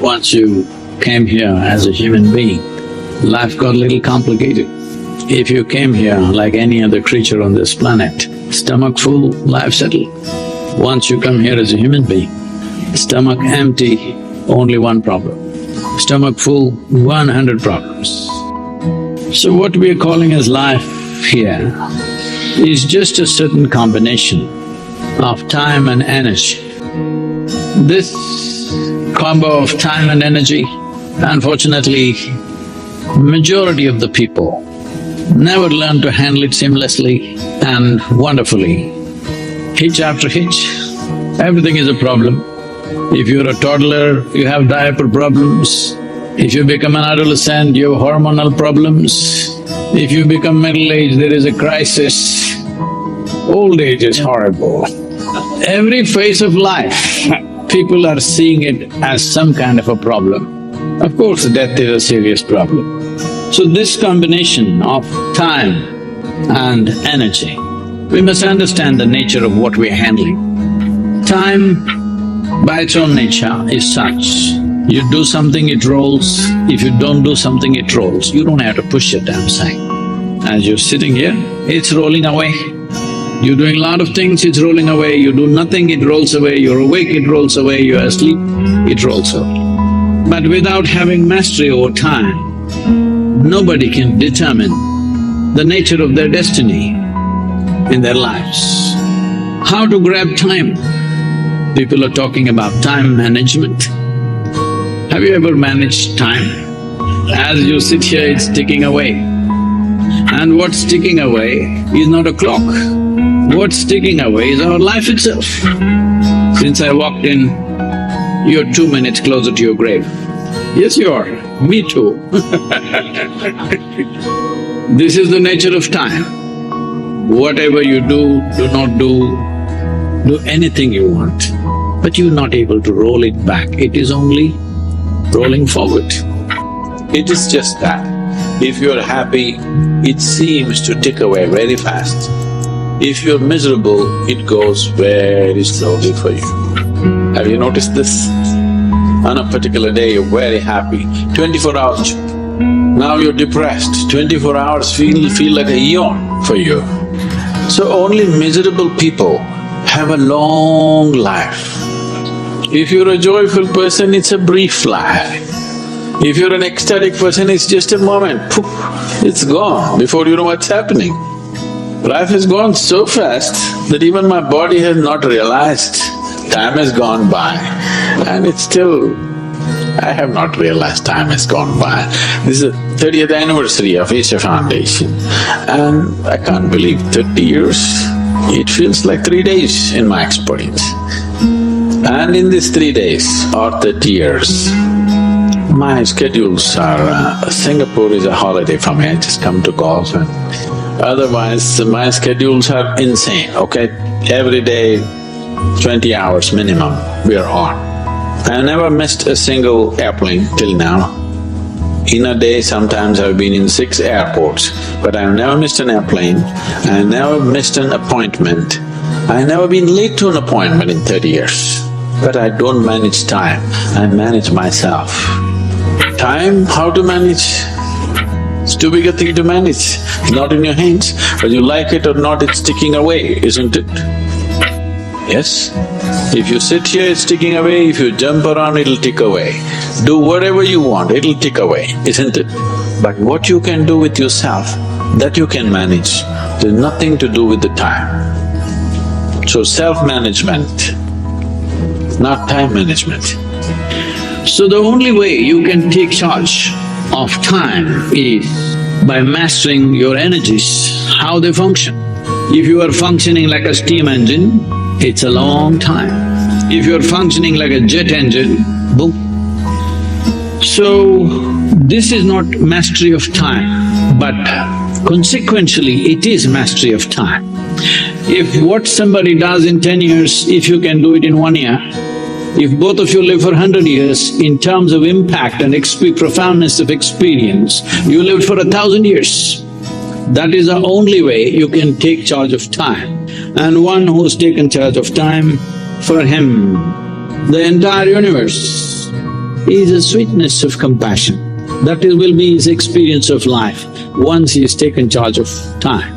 Once you came here as a human being, life got a little complicated. If you came here like any other creature on this planet, stomach full, life settled. Once you come here as a human being, stomach empty, only one problem. Stomach full, 100 problems. So what we are calling as life here is just a certain combination of time and energy. This combo of time and energy, unfortunately, majority of the people never learn to handle it seamlessly and wonderfully. Hitch after hitch, everything is a problem. If you're a toddler, you have diaper problems. If you become an adolescent, you have hormonal problems. If you become middle-aged, there is a crisis. Old age is horrible. Every phase of life, people are seeing it as some kind of a problem. Of course, death is a serious problem. So this combination of time and energy, we must understand the nature of what we're handling. Time, by its own nature, is such. You do something, it rolls. If you don't do something, it rolls. You don't have to push it, I'm saying. As you're sitting here, it's rolling away. You're doing a lot of things, it's rolling away. You do nothing, it rolls away. You're awake, it rolls away. You're asleep, it rolls away. But without having mastery over time, nobody can determine the nature of their destiny in their lives. How to grab time? People are talking about time management. Have you ever managed time? As you sit here, it's ticking away. And what's ticking away is not a clock. What's ticking away is our life itself. Since I walked in, you're 2 minutes closer to your grave. Yes, you are. Me too. This is the nature of time. Whatever you do not do anything you want, but you're not able to roll it back. It is only rolling forward. It is just that. If you're happy, it seems to tick away very fast. If you're miserable, it goes very slowly for you. Have you noticed this? On a particular day, you're very happy, 24 hours. Now you're depressed, 24 hours feel like a eon for you. So only miserable people have a long life. If you're a joyful person, it's a brief life. If you're an ecstatic person, it's just a moment, poof, it's gone before you know what's happening. Life has gone so fast that even my body has not realized time has gone by, and it's still… I have not realized time has gone by. This is the 30th anniversary of Isha Foundation, and I can't believe 30 years. It feels like 3 days in my experience. And in these 3 days or 30 years, my schedules are… Singapore is a holiday for me, I just come to golf, and otherwise my schedules are insane, okay? Every day, 20 hours minimum, we are on. I never missed a single airplane till now. In a day, sometimes I've been in 6 airports, but I've never missed an airplane, I never missed an appointment. I've never been late to an appointment in 30 years. But I don't manage time, I manage myself. Time, how to manage? It's too big a thing to manage, it's not in your hands. Whether you like it or not, it's ticking away, isn't it? Yes? If you sit here, it's ticking away. If you jump around, it'll tick away. Do whatever you want, it'll tick away, isn't it? But what you can do with yourself, that you can manage. There's nothing to do with the time. So self-management, not time management. So the only way you can take charge of time is by mastering your energies, how they function. If you are functioning like a steam engine, it's a long time. If you're functioning like a jet engine, boom. So, this is not mastery of time, but consequentially, it is mastery of time. If what somebody does in 10 years, if you can do it in 1 year, if both of you live for 100 years, in terms of impact and profoundness of experience, you lived for 1,000 years. That is the only way you can take charge of time. And one who's taken charge of time, for him, the entire universe is a sweetness of compassion. That will be his experience of life once he has taken charge of time.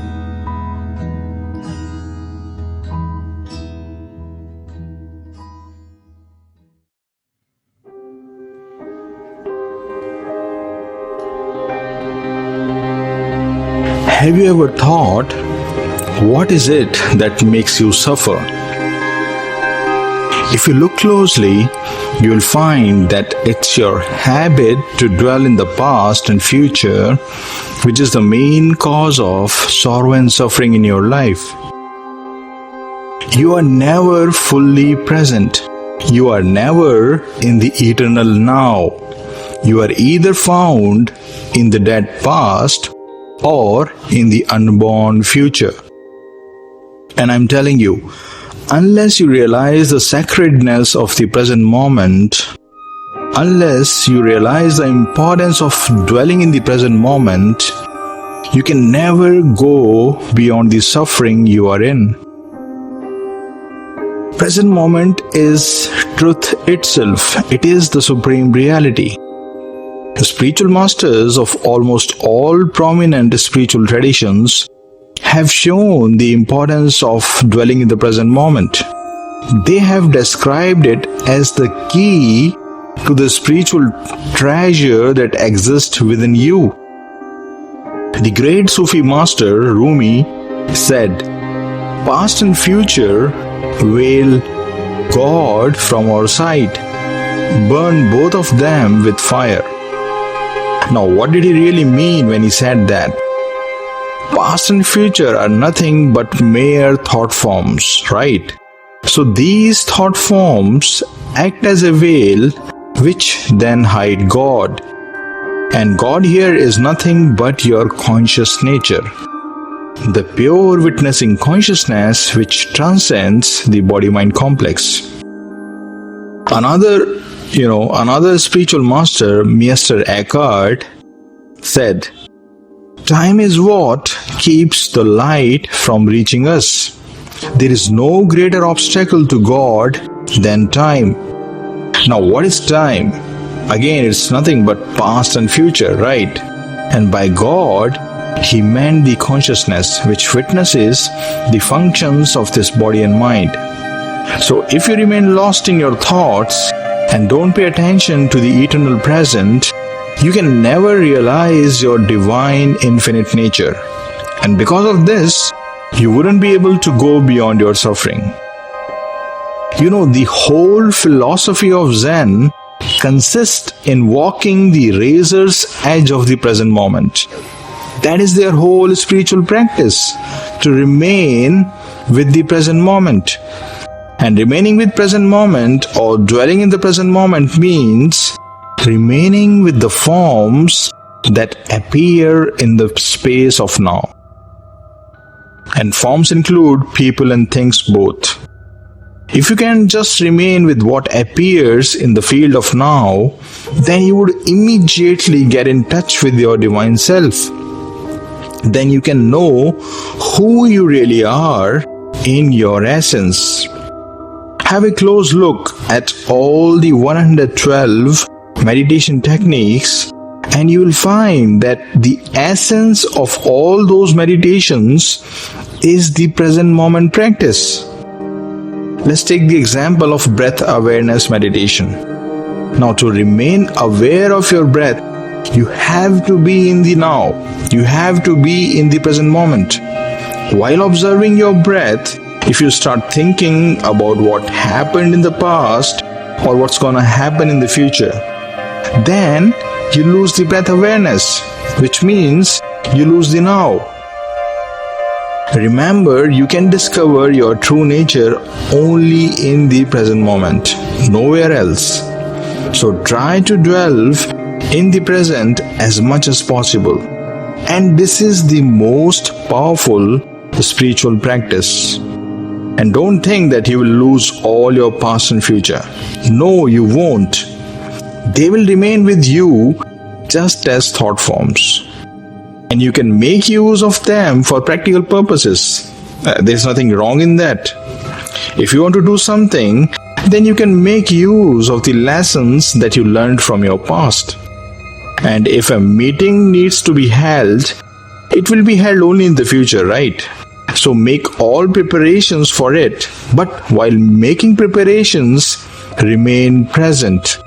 Have you ever thought, what is it that makes you suffer? If you look closely, you will find that it's your habit to dwell in the past and future, which is the main cause of sorrow and suffering in your life. You are never fully present. You are never in the eternal now. You are either found in the dead past or in the unborn future. And I'm telling you, unless you realize the sacredness of the present moment, unless you realize the importance of dwelling in the present moment, you can never go beyond the suffering you are in. Present moment is truth itself. It is the supreme reality. The spiritual masters of almost all prominent spiritual traditions have shown the importance of dwelling in the present moment. They have described it as the key to the spiritual treasure that exists within you. The great Sufi master Rumi said, "Past and future veil God from our sight. Burn both of them with fire." Now, what did he really mean when he said that? Past and future are nothing but mere thought forms, right? So these thought forms act as a veil which then hide God. And God here is nothing but your conscious nature, the pure witnessing consciousness which transcends the body-mind complex. Another spiritual master, Meister Eckhart, said, "Time is what keeps the light from reaching us. There is no greater obstacle to God than time." Now, what is time? Again, it's nothing but past and future, right? And by God, he meant the consciousness which witnesses the functions of this body and mind. So, if you remain lost in your thoughts and don't pay attention to the eternal present, you can never realize your divine infinite nature. And because of this, you wouldn't be able to go beyond your suffering. The whole philosophy of Zen consists in walking the razor's edge of the present moment. That is their whole spiritual practice, to remain with the present moment. And remaining with present moment or dwelling in the present moment means remaining with the forms that appear in the space of now. And forms include people and things both. If you can just remain with what appears in the field of now, then you would immediately get in touch with your divine self. Then you can know who you really are in your essence. Have a close look at all the 112 meditation techniques, and you will find that the essence of all those meditations is the present moment practice. Let's take the example of breath awareness meditation. Now, to remain aware of your breath, you have to be in the now. You have to be in the present moment. While observing your breath, if you start thinking about what happened in the past or what's gonna happen in the future, then you lose the breath awareness, which means you lose the now. Remember, you can discover your true nature only in the present moment, nowhere else. So try to dwell in the present as much as possible. And this is the most powerful spiritual practice. And don't think that you will lose all your past and future. No, you won't. They will remain with you just as thought forms. And you can make use of them for practical purposes. There's nothing wrong in that. If you want to do something, then you can make use of the lessons that you learned from your past. And if a meeting needs to be held, it will be held only in the future, right? So make all preparations for it, but while making preparations, remain present.